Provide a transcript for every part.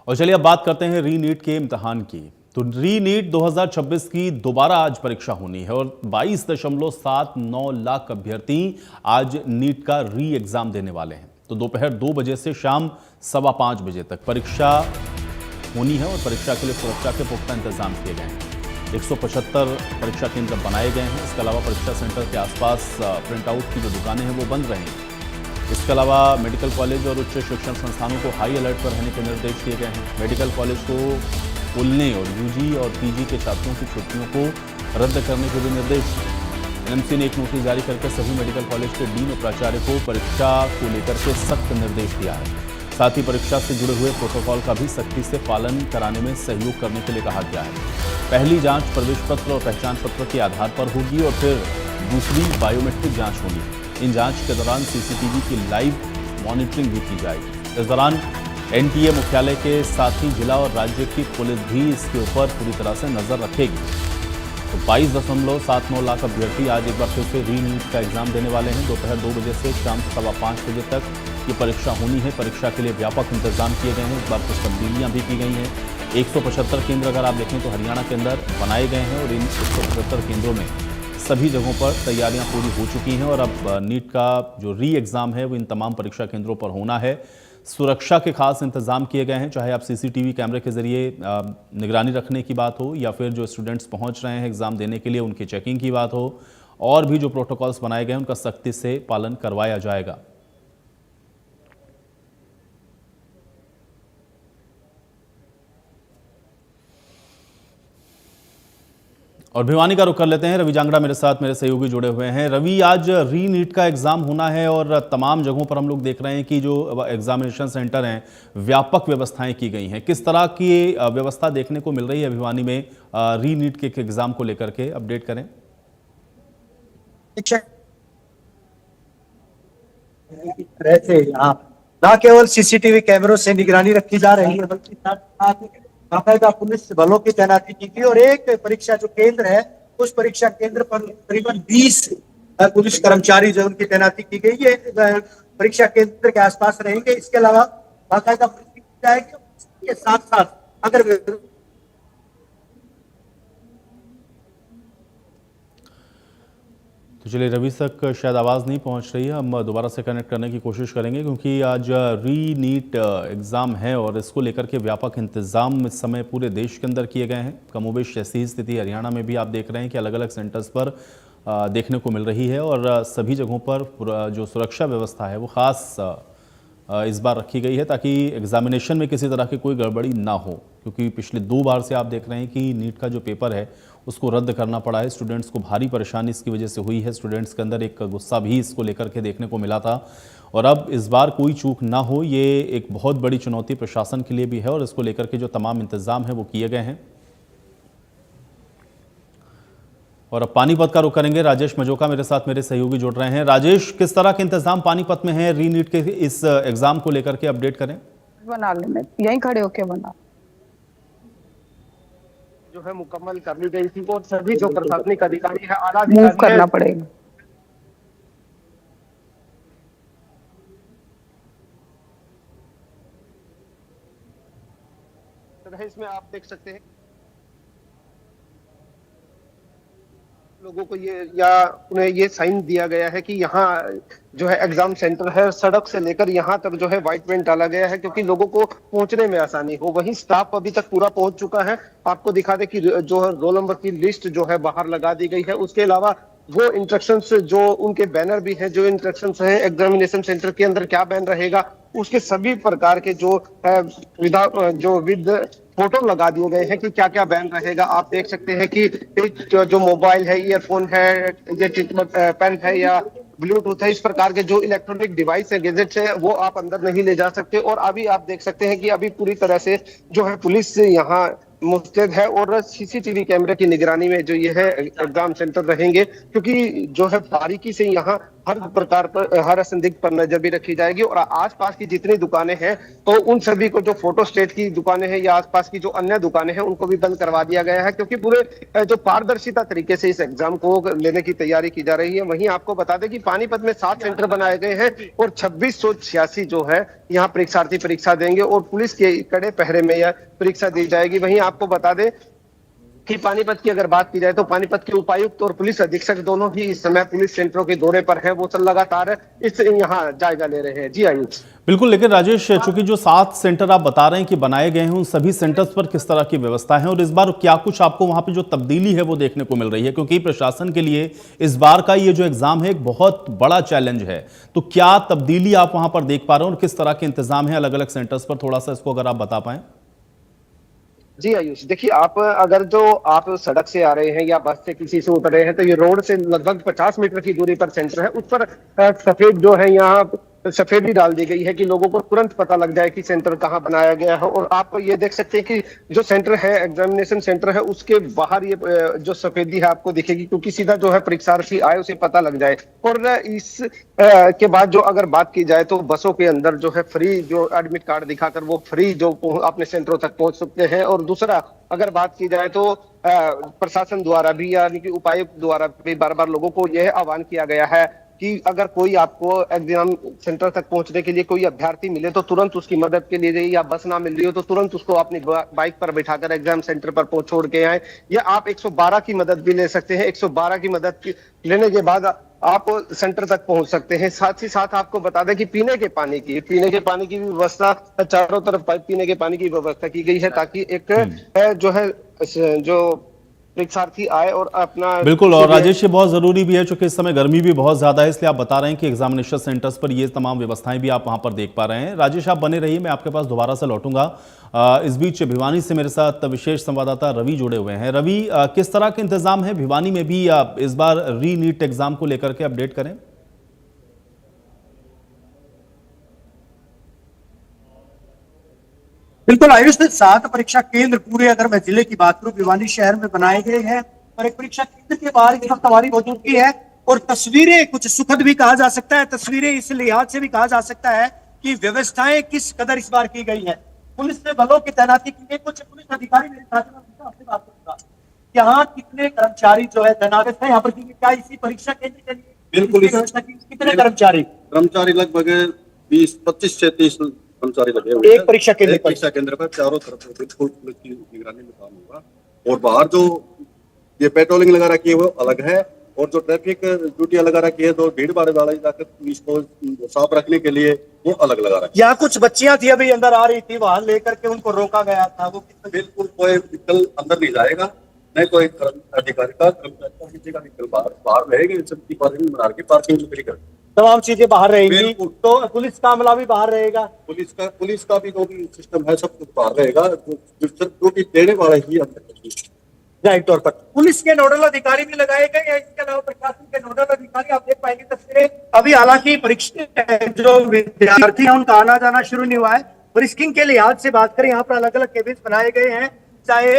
और चलिए अब बात करते हैं री नीट के इम्तिहान की। तो री नीट 2026 की दोबारा आज परीक्षा होनी है और 22.79 लाख अभ्यर्थी आज नीट का री एग्जाम देने वाले हैं। तो दोपहर 2 बजे से शाम 5:15 बजे तक परीक्षा होनी है और परीक्षा के लिए सुरक्षा के पुख्ता इंतजाम किए गए हैं। 175 परीक्षा केंद्र बनाए गए हैं। इसके अलावा परीक्षा सेंटर के आसपास प्रिंट आउट की जो दुकानें हैं वो बंद रहेंगी। इसके अलावा मेडिकल कॉलेज और उच्च शिक्षण संस्थानों को हाई अलर्ट पर रहने के निर्देश दिए गए हैं। मेडिकल कॉलेज को खोलने और यूजी और पीजी के छात्रों की छुट्टियों को रद्द करने के भी निर्देश दिए। एनएमसी ने एक नोटिस जारी करके सभी मेडिकल कॉलेज के डीन और प्राचार्य को परीक्षा को लेकर के सख्त निर्देश दिया है। साथ ही परीक्षा से जुड़े हुए प्रोटोकॉल का भी सख्ती से पालन कराने में सहयोग करने के लिए कहा गया है। पहली जांच प्रवेश पत्र और पहचान पत्र के आधार पर होगी और फिर दूसरी बायोमेट्रिक जांच होगी। इन जांच के दौरान सीसीटीवी की लाइव मॉनिटरिंग भी की जाएगी। इस दौरान एनटीए मुख्यालय के साथ ही जिला और राज्य की पुलिस भी इसके ऊपर पूरी तरह से नजर रखेगी। तो 22.79 लाख अभ्यर्थी आज एक बार फिर से री नीट का एग्जाम देने वाले हैं। दोपहर 2 बजे से शाम 5:15 बजे तक ये परीक्षा होनी है। परीक्षा के लिए व्यापक इंतजाम किए गए हैं। इस बार कुछ तब्दीलियां भी की गई हैं। 175 केंद्र अगर आप देखें तो हरियाणा के अंदर बनाए गए हैं और इन 175 केंद्रों में सभी जगहों पर तैयारियां पूरी हो चुकी हैं और अब नीट का जो री एग्जाम है वो इन तमाम परीक्षा केंद्रों पर होना है। सुरक्षा के खास इंतजाम किए गए हैं, चाहे आप सीसीटीवी कैमरे के जरिए निगरानी रखने की बात हो या फिर जो स्टूडेंट्स पहुंच रहे हैं एग्जाम देने के लिए उनकी चेकिंग की बात हो, और भी जो प्रोटोकॉल्स बनाए गए हैं उनका सख्ती से पालन करवाया जाएगा। और भिवानी का रुख कर लेते हैं। रवि जांगड़ा मेरे साथ, मेरे सहयोगी जुड़े हुए हैं। रवि, आज री नीट का एग्जाम होना है और तमाम जगहों पर हम लोग देख रहे हैं कि जो एग्जामिनेशन सेंटर हैं व्यापक व्यवस्थाएं की गई हैं। किस तरह की व्यवस्था देखने को मिल रही है भिवानी में री नीट के एग्जाम को लेकर के, अपडेट करें। ना केवल सीसीटीवी कैमरों से निगरानी रखी जा रही है बल्कि बाकायदा पुलिस बलों की तैनाती की गई और एक परीक्षा जो केंद्र है उस परीक्षा केंद्र पर करीबन 20 पुलिस कर्मचारी जो उनकी तैनाती की गई है परीक्षा केंद्र के आसपास रहेंगे। इसके अलावा बाकायदा पुलिस जाएगी। इसके साथ साथ अगर तो चलिए, रवि तक शायद आवाज़ नहीं पहुंच रही है, हम दोबारा से कनेक्ट करने की कोशिश करेंगे क्योंकि आज री नीट एग्ज़ाम है और इसको लेकर के व्यापक इंतज़ाम इस समय पूरे देश के अंदर किए गए हैं। कमोबेश ऐसी ही स्थिति हरियाणा में भी आप देख रहे हैं कि अलग अलग सेंटर्स पर देखने को मिल रही है और सभी जगहों पर जो सुरक्षा व्यवस्था है वो ख़ास इस बार रखी गई है ताकि एग्जामिनेशन में किसी तरह की कोई गड़बड़ी ना हो, क्योंकि पिछले 2 बार से आप देख रहे हैं कि नीट का जो पेपर है उसको रद्द करना पड़ा है। स्टूडेंट्स को भारी परेशानी इसकी वजह से हुई है। स्टूडेंट्स के अंदर एक गुस्सा भी इसको लेकर के देखने को मिला था और अब इस बार कोई चूक ना हो, ये एक बहुत बड़ी चुनौती प्रशासन के लिए भी है और इसको लेकर के जो तमाम इंतजाम है वो किए गए हैं। और अब पानीपत का रुख करेंगे। राजेश मजोका मेरे साथ, मेरे सहयोगी जुड़ रहे हैं। राजेश, किस तरह के इंतजाम पानीपत में है री नीट के इस एग्जाम को लेकर के, अपडेट करें। बना लेने यहीं खड़े होके बना जो है मुकम्मल कर ली गई थी और सभी जो प्रशासनिक अधिकारी है, आला मूव अधिकारी करना पड़ेगा। इसमें आप देख सकते हैं लोगों को ये या उन्हें ये साइन दिया गया है कि यहाँ जो है एग्जाम सेंटर है, सड़क से लेकर यहाँ तक जो है व्हाइट पेंट डाला गया है क्योंकि लोगों को पहुंचने में आसानी हो। वहीं स्टाफ अभी तक पूरा पहुंच चुका है। आपको दिखा दे कि जो है रोल नंबर की लिस्ट जो है बाहर लगा दी गई है। उसके अलावा वो इंस्ट्रक्शंस जो उनके बैनर भी हैं, जो इंस्ट्रक्शंस हैं एग्जामिनेशन सेंटर के अंदर क्या बैन रहेगा उसके सभी प्रकार के जो विद फोटो लगा दिए गए हैं कि क्या क्या बैन रहेगा। आप देख सकते हैं कि जो मोबाइल है, ईयरफोन है, ये पेन है या ब्लूटूथ है, इस प्रकार के जो इलेक्ट्रॉनिक डिवाइस है, गैजेट्स है, वो आप अंदर नहीं ले जा सकते। और अभी आप देख सकते हैं कि अभी पूरी तरह से जो है पुलिस यहाँ मुस्तैद है और सीसीटीवी कैमरे की निगरानी में जो ये है एग्जाम सेंटर रहेंगे क्योंकि जो है बारीकी से यहाँ हर प्रकार पर, हर संदिग्ध पर नजर भी रखी जाएगी और आसपास की जितनी दुकानें हैं तो उन सभी को, जो फोटो स्टेट की दुकानें हैं या आसपास की जो अन्य दुकानें हैं, उनको भी बंद करवा दिया गया है, क्योंकि पूरे जो पारदर्शिता तरीके से इस एग्जाम को लेने की तैयारी की जा रही है। वहीं आपको बता दें कि पानीपत में 7 सेंटर बनाए गए हैं और 2686 जो है यहाँ परीक्षार्थी परीक्षा देंगे और पुलिस के कड़े पहरे में यह परीक्षा दी जाएगी। वहीं आपको बता दें कि पानीपत की अगर बात की जाए तो पानीपत के उपायुक्त और पुलिस अधीक्षक दोनों ही इस समय पुलिस सेंटरों के दौरे पर हैं। वो लगातार इस यहाँ जायजा ले रहे हैं। जी आयुष। बिल्कुल, लेकिन राजेश, चूंकि जो 7 सेंटर आप बता रहे हैं कि बनाए गए हैं, उन सभी सेंटर्स पर किस तरह की व्यवस्था है और इस बार क्या कुछ आपको वहां पे जो तब्दीली है वो देखने को मिल रही है? क्योंकि प्रशासन के लिए इस बार का ये जो एग्जाम है एक बहुत बड़ा चैलेंज है, तो क्या तब्दीली आप वहां पर देख पा रहे हैं और किस तरह के इंतजाम है अलग अलग सेंटर्स पर? थोड़ा सा इसको अगर आप बता पाएं। जी आयुष, देखिए, आप सड़क से आ रहे हैं या बस से किसी से उतर रहे हैं तो ये रोड से लगभग 50 मीटर की दूरी पर सेंटर है। उस पर सफेद जो है यहाँ सफेदी डाल दी गई है कि लोगों को तुरंत पता लग जाए कि सेंटर कहाँ बनाया गया है। और आप ये देख सकते हैं कि जो सेंटर है, एग्जामिनेशन सेंटर है, उसके बाहर ये जो सफेदी है आपको दिखेगी, क्योंकि सीधा जो है परीक्षार्थी आए उसे पता लग जाए। और इस के बाद जो अगर बात की जाए तो बसों के अंदर जो है फ्री जो एडमिट कार्ड दिखाकर वो फ्री जो अपने सेंटरों तक पहुंच सकते हैं। और दूसरा अगर बात की जाए तो प्रशासन द्वारा भी यानी कि उपायुक्त द्वारा भी बार बार लोगों को यह आह्वान किया गया है कि अगर कोई आपको एग्जाम सेंटर तक पहुंचने के लिए कोई अभ्यर्थी मिले तो तुरंत उसकी मदद के लिए, या बस ना मिल रही हो तो तुरंत उसको अपनी बाइक पर बिठाकर एग्जाम सेंटर पर छोड़ के आए। या आप 112 की मदद भी ले सकते हैं। 112 की मदद लेने के बाद आप सेंटर तक पहुंच सकते हैं। साथ ही साथ आपको बता दें कि पीने के पानी की भी व्यवस्था, चारों तरफ पीने के पानी की व्यवस्था की गई है, ताकि एक जो परीक्षार्थी आए और अपना। बिल्कुल, और राजेश, ये बहुत जरूरी भी है क्योंकि इस समय गर्मी भी बहुत ज्यादा है, इसलिए आप बता रहे हैं कि एग्जामिनेशन सेंटर्स पर ये तमाम व्यवस्थाएं भी आप वहां पर देख पा रहे हैं। राजेश, आप बने रहिए, मैं आपके पास दोबारा से लौटूंगा। इस बीच भिवानी से मेरे साथ विशेष संवाददाता रवि जुड़े हुए हैं। रवि, किस तरह के इंतजाम है भिवानी में भी इस बार री नीट एग्जाम को लेकर के? अपडेट करें। बिल्कुल आयुष, 7 परीक्षा केंद्र पूरे, अगर मैं जिले की बात करूं, भिवानी शहर में बनाए गए हैं। और एक परीक्षा केंद्र के बाहर इस वक्त हमारी मौजूदगी है और तस्वीरें कुछ सुखद भी कहा जा सकता है, तस्वीरें इस लिहाज से भी कहा जा सकता है कि व्यवस्थाएं किस कदर इस बार की गई है। पुलिस ने बलों की तैनाती की है। कुछ पुलिस अधिकारी मेरे साथ में आपसे बात करूंगा, यहाँ कितने कर्मचारी जो है तैनात है यहाँ पर, क्या इसी परीक्षा केंद्र के लिए बिल्कुल व्यवस्था की? कितने कर्मचारी लगभग 20-25 से 30 कर्मचारी लगे हुए हैं एक परीक्षा केंद्र पर। चारों तरफ से बिल्कुल पुलिस की निगरानी में काम होगा। और बाहर जो ये पेट्रोलिंग लगा रखी है वो अलग है, और जो ट्रैफिक ड्यूटी लगा रखी है, तो भीड़ भाड़ वाला इलाके पुलिस को साफ रखने के लिए वो अलग लगा रखी है। यहाँ कुछ बच्चियां थी अभी अंदर आ रही थी, वाहन लेकर के उनको रोका गया था। वो बिल्कुल कोई व्हीकल अंदर नहीं जाएगा, नहीं कोई अधिकारी का किसी का व्हीकल बाहर रहेगा। सबकी पार्किंग बना के पार्किंग कर, तमाम चीजें बाहर रहेंगी, तो पुलिस का अमला भी बाहर रहेगा। पुलिस का भी जो भी सिस्टम है सब कुछ बाहर रहेगा, जो भी देने वाला ही अंदर। जाहिर तौर पर पुलिस के नोडल अधिकारी भी लगाए गए हैं। इसके अलावा प्रशासन के नोडल अधिकारी, आप देख पाएंगे तस्वीरें। अभी हालांकि परीक्षा जो विद्यार्थी हैं उनका आना जाना शुरू नहीं हुआ है। रिस्किंग के लिहाज से बात करें, यहाँ पर अलग अलग केबिन्स बनाए गए हैं, चाहे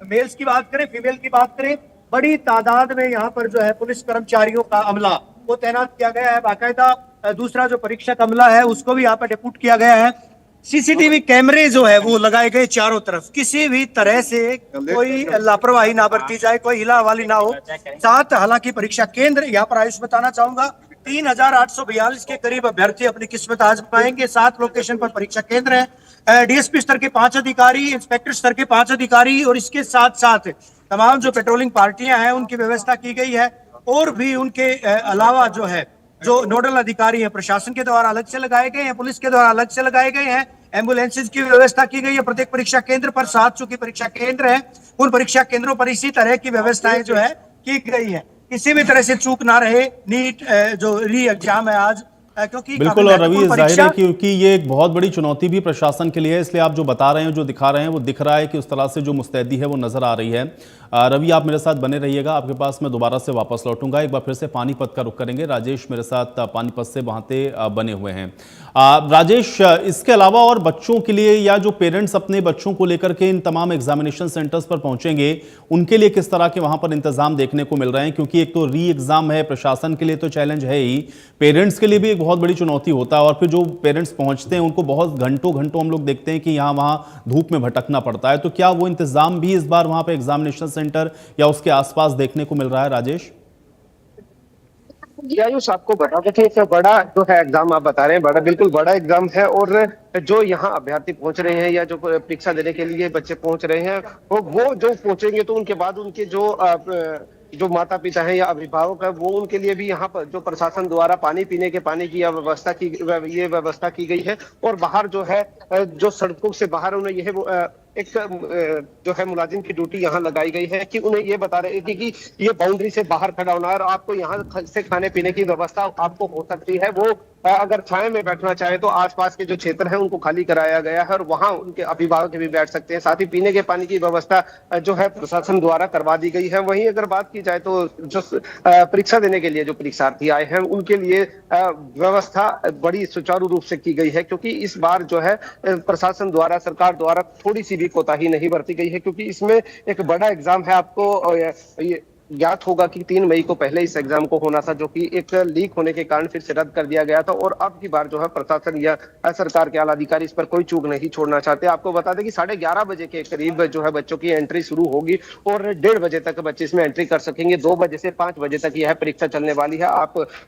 मेल्स की बात करें, फीमेल की बात करें। बड़ी तादाद में यहाँ पर जो है पुलिस कर्मचारियों का अमला वो तैनात किया गया है। बाकायदा दूसरा जो परीक्षक अमला है उसको भी यहाँ पर डिप्यूट किया गया है। सीसीटीवी कैमरे जो है वो लगाए गए चारों तरफ, किसी भी तरह से कोई लापरवाही ना बरती जाए, कोई हिलावाली ना हो। साथ हालांकि परीक्षा केंद्र यहाँ पर आयुष बताना चाहूंगा 3842 के करीब अभ्यर्थी अपनी किस्मत आजमाएंगे। 7 लोकेशन पर परीक्षा केंद्र है। डीएसपी स्तर के 5 अधिकारी, इंस्पेक्टर स्तर के 5 अधिकारी और इसके साथ साथ तमाम जो पेट्रोलिंग पार्टियां हैं उनकी व्यवस्था की गई है। और भी उनके अलावा जो है जो नोडल अधिकारी हैं प्रशासन के द्वारा अलग से लगाए गए हैं, पुलिस के द्वारा अलग से लगाए गए हैं। एम्बुलेंसेज की व्यवस्था की गई है प्रत्येक परीक्षा केंद्र पर। 7 चूंकि परीक्षा केंद्र है, उन परीक्षा केंद्रों पर इसी तरह की व्यवस्थाएं जो है की गई है, किसी भी तरह से चूक ना रहे। नीट जो री एग्जाम है आज, क्योंकि बिल्कुल, और रवि, जाहिर है क्योंकि ये एक बहुत बड़ी चुनौती भी प्रशासन के लिए है, इसलिए आप जो बता रहे हैं, जो दिखा रहे हैं, वो दिख रहा है कि उस तरह से जो मुस्तैदी है वो नजर आ रही है। रवि, आप मेरे साथ बने रहिएगा, आपके पास मैं दोबारा से वापस लौटूंगा। एक बार फिर से पानीपत का रुख करेंगे। राजेश मेरे साथ पानीपत से वहां बने हुए हैं। राजेश, इसके अलावा और बच्चों के लिए या जो पेरेंट्स अपने बच्चों को लेकर के इन तमाम एग्जामिनेशन सेंटर्स पर पहुंचेंगे, उनके लिए किस तरह के वहां पर इंतजाम देखने को मिल रहे हैं? क्योंकि एक तो री एग्जाम है, प्रशासन के लिए तो चैलेंज है ही, पेरेंट्स के लिए भी एक बहुत बड़ी चुनौती होता है। और फिर जो पेरेंट्स पहुंचते हैं उनको बहुत घंटों घंटों हम लोग देखते हैं कि यहाँ वहां धूप में भटकना पड़ता है। तो क्या वो इंतजाम भी इस बार वहां पर एग्जामिनेशन सेंटर या उसके आसपास देखने को मिल रहा है? राजेश जी आयुष, आपको बता दें कि एक बड़ा जो है एग्जाम आप बता रहे हैं, बिल्कुल बड़ा एग्जाम है। और जो यहाँ अभ्यर्थी पहुंच रहे हैं या जो परीक्षा देने के लिए बच्चे पहुंच रहे हैं, वो जो पहुंचेंगे तो उनके बाद उनके जो माता पिता हैं या अभिभावक है, वो उनके लिए भी यहाँ पर जो प्रशासन द्वारा पीने के पानी की व्यवस्था की गई है। और बाहर जो है, जो सड़कों से बाहर उन्हें यह एक जो है मुलाजिम की ड्यूटी यहाँ लगाई गई है कि उन्हें ये बता रहे हैं कि ये बाउंड्री से बाहर खड़ा होना है और आपको यहाँ से खाने पीने की व्यवस्था आपको हो सकती है। वो अगर छाया में बैठना चाहे तो आसपास के जो क्षेत्र है उनको खाली कराया गया है और वहां उनके अभिभावक भी बैठ सकते हैं। साथ ही पीने के पानी की व्यवस्था जो है प्रशासन द्वारा करवा दी गई है। वहीं अगर बात की जाए तो जो परीक्षा देने के लिए जो परीक्षार्थी आए हैं उनके लिए व्यवस्था बड़ी सुचारू रूप से की गई है, क्योंकि इस बार जो है प्रशासन द्वारा, सरकार द्वारा थोड़ी सी भी कोताही नहीं बरती गई है। क्योंकि इसमें एक बड़ा एग्जाम है। आपको ये ज्ञात होगा कि 3 मई को पहले इस एग्जाम को होना था, जो कि एक लीक होने के कारण फिर से रद्द कर दिया गया था। और अब की बार जो है प्रशासन या सरकार के आला अधिकारी इस पर कोई चूक नहीं छोड़ना चाहते। आपको बता दें कि 11:30 बजे के करीब जो है बच्चों की एंट्री शुरू होगी और 1:30 बजे तक बच्चे इसमें एंट्री कर सकेंगे। 2 बजे से 5 बजे तक यह परीक्षा चलने वाली है।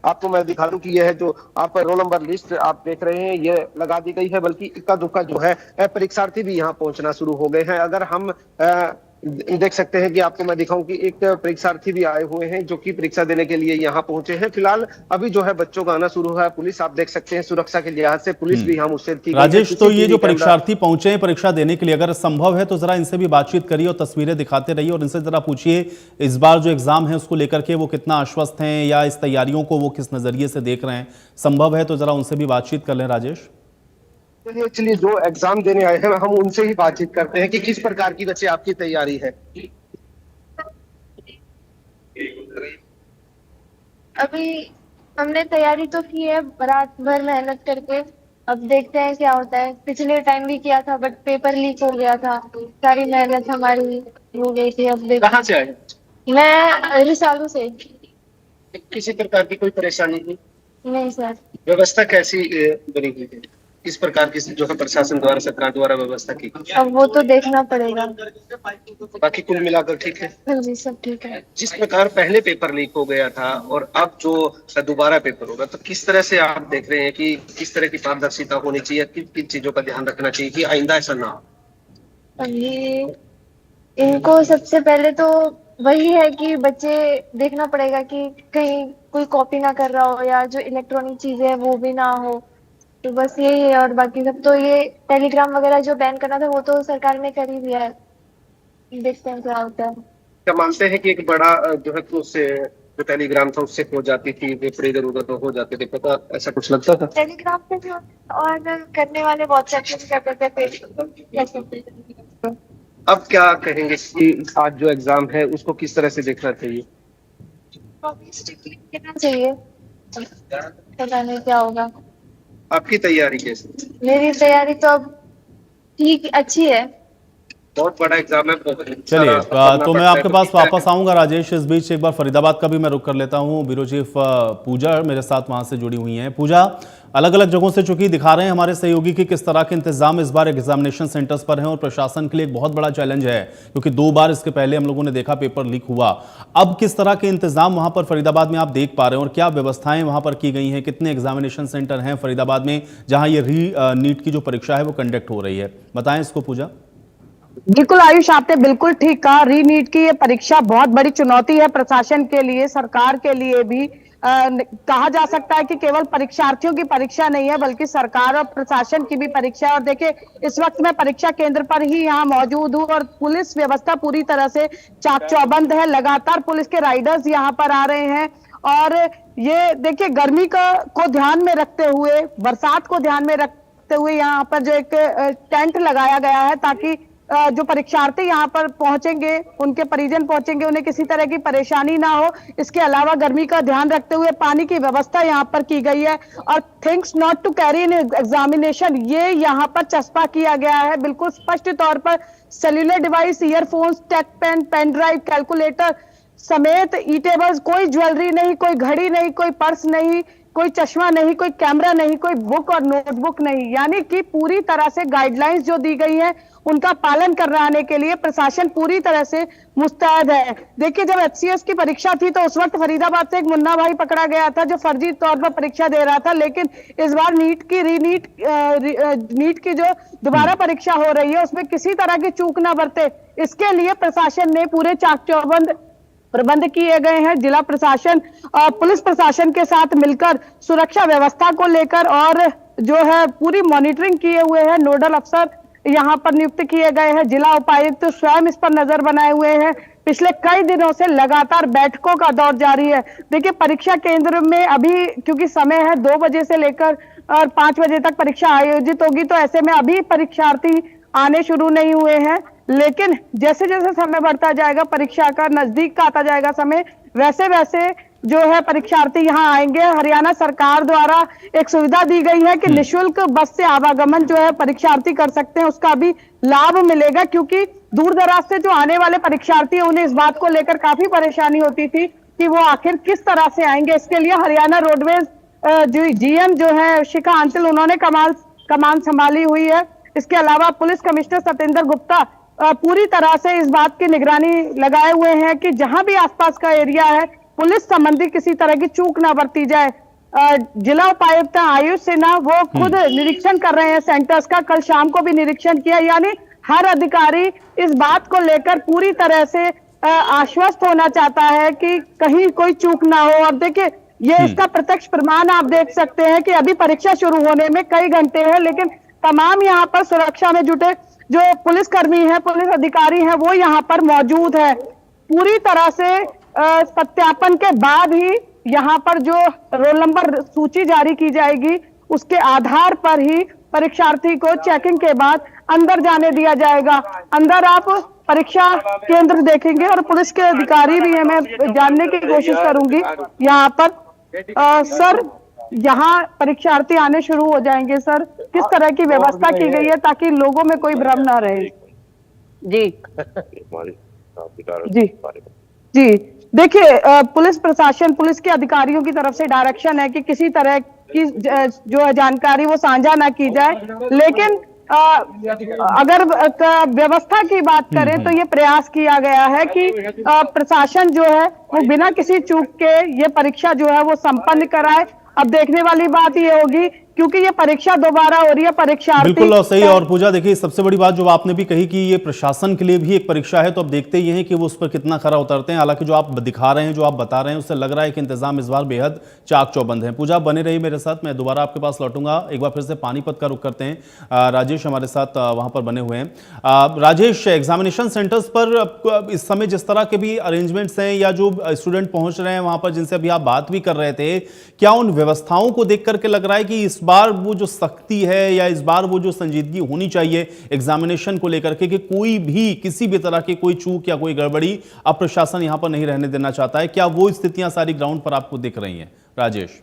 आपको मैं दिखा दूं कि यह जो आप रोल नंबर लिस्ट आप देख रहे हैं, ये लगा दी गई है। बल्कि इक्का दुक्का जो है परीक्षार्थी भी यहाँ पहुंचना शुरू हो गए हैं। अगर हम देख सकते हैं कि आपको मैं दिखाऊं कि एक परीक्षार्थी भी आए हुए हैं जो कि परीक्षा देने के लिए यहाँ पहुंचे हैं। फिलहाल अभी जो है बच्चों का आना शुरू है। पुलिस आप देख सकते हैं, सुरक्षा के लिहाज से पुलिस भी यहाँ मुस्तैद की गई है। राजेश, तो ये जो परीक्षार्थी पहुंचे हैं परीक्षा देने के लिए, अगर संभव है तो जरा इनसे भी बातचीत करिए और तस्वीरें दिखाते रहिए और इनसे जरा पूछिए इस बार जो एग्जाम है उसको लेकर के वो कितना आश्वस्त हैं या इस तैयारियों को वो किस नजरिए से देख रहे हैं। संभव है तो जरा उनसे भी बातचीत कर लें। राजेश चलिए, जो एग्जाम देने आए हैं हम उनसे ही बातचीत करते हैं कि किस प्रकार की बच्चे आपकी तैयारी है। अभी हमने तैयारी तो की है रात भर मेहनत करके। अब देखते हैं क्या होता है। पिछले टाइम भी किया था बट पेपर लीक हो गया था। सारी मेहनत हमारी हो गई थी। अब देखते। कहाँ से आए? मैं रिसालू से। किसी प्रकार की कोई परेशानी नहीं? नहीं सर। व्यवस्था कैसी बनी हुई है? किस प्रकार की जो है प्रशासन द्वारा, सरकार द्वारा व्यवस्था की? अब वो तो देखना पड़ेगा। बाकी कुल मिलाकर ठीक है? हाँ जी, सब ठीक है। जिस प्रकार पहले पेपर लीक हो गया था और अब जो दोबारा पेपर होगा, तो किस तरह से आप देख रहे हैं कि किस तरह की पारदर्शिता होनी चाहिए, किन किन चीजों का ध्यान रखना चाहिए कि आइंदा ऐसा ना हो? अभी इनको सबसे पहले तो वही है कि बच्चे देखना पड़ेगा कि कहीं कोई कॉपी ना कर रहा हो या जो इलेक्ट्रॉनिक चीजें है वो भी ना हो। तो बस यही है। और बाकी सब तो ये टेलीग्राम वगैरह जो बैन करना था वो तो सरकार ने कर ही दिया है। देखते हैं क्या होता है। क्या मानते हैं कि एक बड़ा जो है तो उससे जो टेलीग्राम था उससे हो जाती थी, पेपर इधर उधर तो हो जाते थे, पता ऐसा कुछ लगता था? टेलीग्राम पे जो और करने वाले व्हाट्सएप पे करते थे, फेसबुक। अब क्या कहेंगे कि आज जो एग्जाम है उसको किस तरह से देखना चाहिए? कहना चाहिए, पता नहीं क्या होगा। आपकी तैयारी कैसी? मेरी तैयारी तो अब ठीक अच्छी है। बहुत बड़ा एग्जाम है। चलिए, तो मैं आपके पास वापस आऊंगा राजेश। इस बीच एक बार फरीदाबाद का भी मैं रुख कर लेता हूं। ब्यूरो चीफ पूजा मेरे साथ वहां से जुड़ी हुई हैं। पूजा, अलग अलग जगहों से चूंकि दिखा रहे हैं हमारे सहयोगी कि किस तरह के इंतजाम इस बार एग्जामिनेशन सेंटर्स पर हैं और प्रशासन के लिए एक बहुत बड़ा चैलेंज है, क्योंकि 2 बार इसके पहले हम लोगों ने देखा पेपर लीक हुआ। अब किस तरह के इंतजाम वहां पर फरीदाबाद में आप देख पा रहे हैं और क्या व्यवस्थाएं वहां पर की गई हैं? कितने एग्जामिनेशन सेंटर हैं फरीदाबाद में जहां ये नीट की जो परीक्षा है वो कंडक्ट हो रही है? बताएं इसको पूजा। बिल्कुल आयुष, आपने बिल्कुल ठीक कहा। री नीट की ये परीक्षा बहुत बड़ी चुनौती है प्रशासन के लिए, सरकार के लिए भी। कहा जा सकता है कि केवल परीक्षार्थियों की परीक्षा नहीं है बल्कि सरकार और प्रशासन की भी परीक्षा है। और देखिए, इस वक्त मैं परीक्षा केंद्र पर ही यहाँ मौजूद हूँ और पुलिस व्यवस्था पूरी तरह से चाक चौबंद है। लगातार पुलिस के राइडर्स यहाँ पर आ रहे हैं और ये देखिए, गर्मी को ध्यान में रखते हुए, बरसात को ध्यान में रखते हुए यहाँ पर जो एक टेंट लगाया गया है ताकि जो परीक्षार्थी यहाँ पर पहुंचेंगे, उनके परिजन पहुंचेंगे, उन्हें किसी तरह की परेशानी ना हो। इसके अलावा गर्मी का ध्यान रखते हुए पानी की व्यवस्था यहाँ पर की गई है। और things not to carry in examination, ये यहाँ पर चस्पा किया गया है बिल्कुल स्पष्ट तौर पर। Cellular device, earphones, take pen, pen drive, calculator समेत ई टेबल्स, कोई ज्वेलरी नहीं, कोई घड़ी नहीं, कोई पर्स नहीं, कोई चश्मा नहीं, कोई कैमरा नहीं, कोई बुक और नोटबुक नहीं। यानी कि पूरी तरह से गाइडलाइंस जो दी गई हैं उनका पालन कराने के लिए प्रशासन पूरी तरह से मुस्तैद है। देखिए, जब एचसीएस की परीक्षा थी तो उस वक्त फरीदाबाद से एक मुन्ना भाई पकड़ा गया था जो फर्जी तौर पर परीक्षा दे रहा था, लेकिन इस बार नीट की जो दोबारा परीक्षा हो रही है उसमें किसी तरह की चूक ना बरते, इसके लिए प्रशासन ने पूरे चाक चौबंद प्रबंध किए गए हैं। जिला प्रशासन और पुलिस प्रशासन के साथ मिलकर सुरक्षा व्यवस्था को लेकर और जो है पूरी मॉनिटरिंग किए हुए हैं। नोडल अफसर यहाँ पर नियुक्त किए गए हैं। जिला उपायुक्त स्वयं इस पर नजर बनाए हुए हैं। पिछले कई दिनों से लगातार बैठकों का दौर जारी है। देखिए, परीक्षा केंद्र में अभी क्योंकि समय है 2 बजे से लेकर और 5 बजे तक परीक्षा आयोजित होगी, तो ऐसे में अभी परीक्षार्थी आने शुरू नहीं हुए हैं। लेकिन जैसे जैसे समय बढ़ता जाएगा, परीक्षा का नजदीक का आता जाएगा समय, वैसे वैसे जो है परीक्षार्थी यहाँ आएंगे। हरियाणा सरकार द्वारा एक सुविधा दी गई है कि निशुल्क बस से आवागमन जो है परीक्षार्थी कर सकते हैं, उसका भी लाभ मिलेगा। क्योंकि दूर दराज से जो आने वाले परीक्षार्थी हैं उन्हें इस बात को लेकर काफी परेशानी होती थी कि वो आखिर किस तरह से आएंगे। इसके लिए हरियाणा रोडवेज जीएम जो है शिखा अंचल, उन्होंने कमान संभाली हुई है। इसके अलावा पुलिस कमिश्नर सत्येंद्र गुप्ता पूरी तरह से इस बात की निगरानी लगाए हुए हैं कि जहां भी आसपास का एरिया है पुलिस संबंधी किसी तरह की चूक ना बरती जाए। जिला उपायुक्त आयुष सिन्हा वो खुद निरीक्षण कर रहे हैं सेंटर्स का, कल शाम को भी निरीक्षण किया। यानी हर अधिकारी इस बात को लेकर पूरी तरह से आश्वस्त होना चाहता है कि कहीं कोई चूक ना हो। और देखिए, ये इसका प्रत्यक्ष प्रमाण आप देख सकते हैं कि अभी परीक्षा शुरू होने में कई घंटे हैं, लेकिन तमाम यहाँ पर सुरक्षा में जुटे जो पुलिसकर्मी हैं, पुलिस अधिकारी हैं, वो यहाँ पर मौजूद है। पूरी तरह से सत्यापन के बाद ही यहाँ पर जो रोल नंबर सूची जारी की जाएगी उसके आधार पर ही परीक्षार्थी को चेकिंग के बाद अंदर जाने दिया जाएगा। अंदर आप परीक्षा केंद्र देखेंगे और पुलिस के अधिकारी भी हैं। मैं जानने की कोशिश करूंगी यहाँ पर सर, यहाँ परीक्षार्थी आने शुरू हो जाएंगे सर, किस तरह की व्यवस्था की गई है ताकि लोगों में कोई भ्रम ना रहे? जी जी जी, देखिए, पुलिस प्रशासन, पुलिस के अधिकारियों की तरफ से डायरेक्शन है कि किसी तरह की जो है जानकारी वो साझा ना की जाए। लेकिन अगर व्यवस्था की बात करें तो ये प्रयास किया गया है कि प्रशासन जो है वो बिना किसी चूक के ये परीक्षा जो है वो संपन्न कराए। अब देखने वाली बात ये होगी क्योंकि ये परीक्षा दोबारा हो रही है, परीक्षार्थी बिल्कुल और सही। और पूजा, देखिए, सबसे बड़ी बात जो आपने भी कही कि ये प्रशासन के लिए भी एक परीक्षा है, तो अब देखते ही हैं कि वो उस पर कितना खरा उतरते हैं। हालांकि जो आप दिखा रहे हैं, जो आप बता रहे हैं, उससे लग रहा है कि इंतजाम इस बार बेहद चाक चौबंद है। पूजा, बने रही मेरे साथ, मैं दोबारा आपके पास लौटूंगा। एक बार फिर से पानीपत का रुख करते हैं। राजेश हमारे साथ वहां पर बने हुए हैं। राजेश, एग्जामिनेशन सेंटर्स पर इस समय जिस तरह के भी अरेंजमेंट्स हैं या जो स्टूडेंट पहुंच रहे हैं वहां पर, जिनसे अभी आप बात भी कर रहे थे, क्या उन व्यवस्थाओं को देख करके लग रहा है कि इस बार वो जो सख्ती है या इस बार वो जो संजीदगी होनी चाहिए एग्जामिनेशन को लेकर के, कि कोई भी किसी भी तरह की कोई चूक या कोई गड़बड़ी अब प्रशासन यहां पर नहीं रहने देना चाहता है? क्या वो स्थितियां सारी ग्राउंड पर आपको दिख रही हैं राजेश?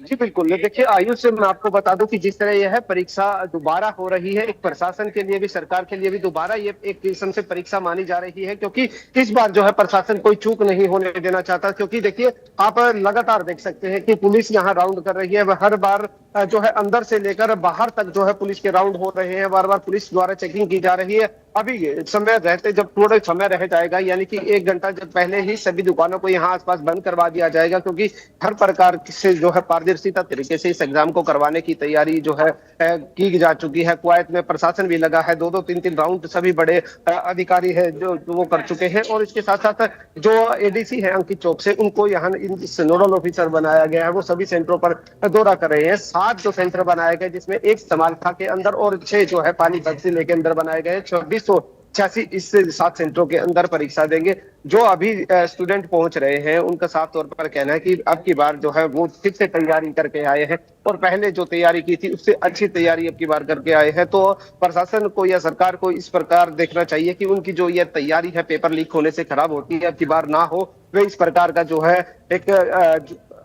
जी बिल्कुल, देखिए आयुष से मैं आपको बता दूं कि जिस तरह यह है परीक्षा दोबारा हो रही है, एक प्रशासन के लिए भी सरकार के लिए भी दोबारा ये एक किस्म से परीक्षा मानी जा रही है, क्योंकि इस बार जो है प्रशासन कोई चूक नहीं होने देना चाहता। क्योंकि देखिए, आप लगातार देख सकते हैं कि पुलिस यहाँ राउंड कर रही है, हर बार जो है अंदर से लेकर बाहर तक जो है पुलिस के राउंड हो रहे हैं, बार बार पुलिस द्वारा चेकिंग की जा रही है। अभी समय रहते, जब थोड़ा समय रह जाएगा, यानी कि 1 घंटा जब पहले ही सभी दुकानों को यहाँ आसपास बंद करवा दिया जाएगा, क्योंकि हर प्रकार से जो है पारदर्शिता तरीके से इस एग्जाम को करवाने की तैयारी जो है की जा चुकी है। क्वायत में प्रशासन भी लगा है, 2-2, 3-3 राउंड सभी बड़े अधिकारी है जो वो कर चुके हैं। और इसके साथ साथ जो एडीसी है अंकित चौक से, उनको यहाँ नोडल ऑफिसर बनाया गया है, वो सभी सेंटरों पर दौरा कर रहे हैं। 7 जो सेंटर बनाए गए, जिसमें 1 समालखा के अंदर और 6 जो है पानीपत से लेके अंदर बनाए गए। 2600 86 इस 7 सेंटरों के अंदर परीक्षा देंगे। जो अभी स्टूडेंट पहुंच रहे हैं उनका साफ तौर पर कहना है कि अब की बार जो है वो फिर से तैयारी करके आए हैं और पहले जो तैयारी की थी उससे अच्छी तैयारी अब की बार करके आए हैं। तो प्रशासन को या सरकार को इस प्रकार देखना चाहिए कि उनकी जो ये तैयारी है पेपर लीक होने से खराब होती है, अब की बार ना हो। वे इस प्रकार का जो है एक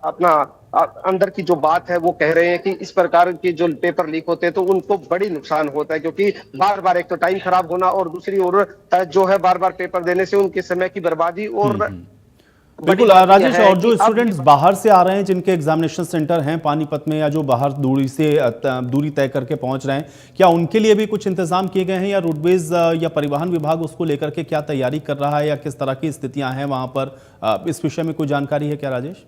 अपना अंदर की जो बात है वो कह रहे हैं कि इस प्रकार के जो पेपर लीक होते हैं तो उनको बड़ी नुकसान होता है, क्योंकि बार बार एक तो टाइम खराब होना और दूसरी ओर जो है बार बार पेपर देने से उनके समय की बर्बादी और बिल्कुल राजेश, और जो स्टूडेंट्स बाहर से आ रहे हैं जिनके एग्जामिनेशन सेंटर हैं पानीपत में या जो बाहर दूरी तय करके पहुंच रहे हैं, क्या उनके लिए भी कुछ इंतजाम किए गए हैं या रोडवेज या परिवहन विभाग उसको लेकर के क्या तैयारी कर रहा है या किस तरह की स्थितियां हैं वहां पर, इस विषय में कोई जानकारी है क्या राजेश?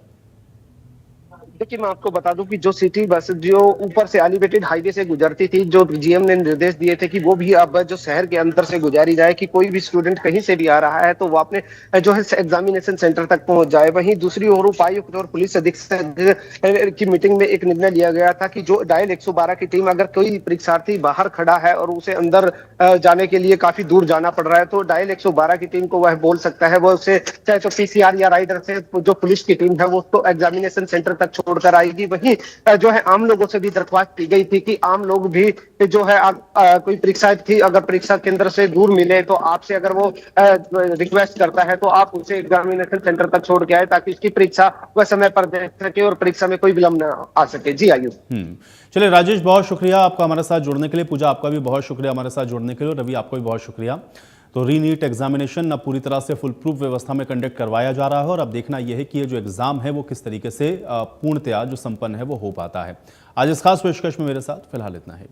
देखिए मैं आपको बता दूं कि जो सिटी बस जो ऊपर से एलिवेटेड हाईवे से गुजरती थी, जो जीएम ने निर्देश दिए थे कि वो भी अब जो शहर के अंदर से गुजारी जाए, कि कोई भी स्टूडेंट कहीं से भी आ रहा है तो वो अपने जो है एग्जामिनेशन सेंटर तक पहुंच जाए। वहीं दूसरी ओर उपायुक्त और पुलिस अधीक्षक की मीटिंग में एक निर्णय लिया गया था कि जो डायल 112 की टीम, अगर कोई परीक्षार्थी बाहर खड़ा है और उसे अंदर जाने के लिए काफी दूर जाना पड़ रहा है तो डायल 112 की टीम को वह बोल सकता है, वो उसे चाहे तो पीसीआर या राइडर से जो पुलिस की टीम है वो उसको एग्जामिनेशन सेंटर तक छोड़कर आएगी। वहीं जो है आम लोगों से भी दरख्वास्त की गई थी कि आम लोग भी जो है कोई परीक्षार्थी अगर परीक्षा केंद्र से दूर मिले तो आपसे अगर वो रिक्वेस्ट करता है तो आप उसे एग्जामिनेशन सेंटर तक छोड़ के आए ताकि उसकी परीक्षा वह समय पर दे सके और परीक्षा में कोई विलंब न आ सके। जी आयु। चलिए राजेश, बहुत शुक्रिया आपका हमारे साथ जुड़ने के लिए। पूजा, आपका भी बहुत शुक्रिया हमारे साथ जुड़ने के लिए। रवि, आपको भी बहुत शुक्रिया। तो रीनीट एग्जामिनेशन अब पूरी तरह से फुल प्रूफ व्यवस्था में कंडक्ट करवाया जा रहा है और अब देखना यह है कि ये जो एग्जाम है वो किस तरीके से पूर्णतया जो संपन्न है वो हो पाता है। आज इस खास पेशकश में मेरे साथ फिलहाल इतना है।